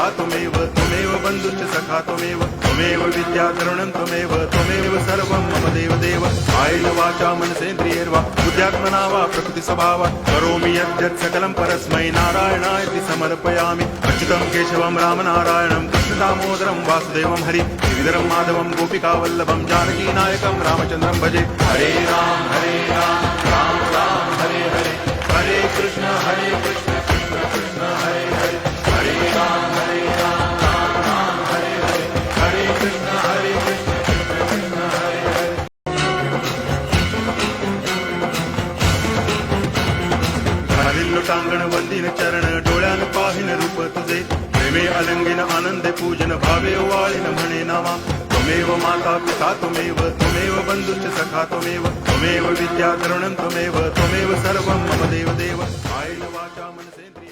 पिता त्वमेव त्वमेव बन्धुश्च सखा त्वमेव विद्या तरुणं त्वमेव सर्वं मम देवदेव कायेन वाचा मनसेन्द्रियैर्वा बुद्ध्यात्मना वा प्रकृतिस्वभावात् करोमि यद्यत् सकलं परस्मै नारायणायति समर्पयामि अच्युतं केशवं रामनारायणं कृष्णदामोदरं वासुदेवं हरि गिरिधरं माधवं गोपिकावल्लभं जानकीनायकं रामचन्द्रं भजे हरे राम राम राम हरे हरे हरे कृष्ण कृष्ण कृष्ण हरे हरे हरे राम राम राम हरे हरे हरे कृष्ण कृष्ण कृष्ण हरे हरे घालिल लोटांगण वंदिन चरण डोळ्यान पाहिन रूप तुझे प्रेमे अलंगिन आनंदे पूजन भावे वाळिन म्हणे नामा त्वमेव माता पिता त्वमेव बन्धुश्च सखा त्वमेव विद्या तरुणं त्वमेव सर्वं मम देवदेव कायेन वाचा मनसेन्द्रियैर्वा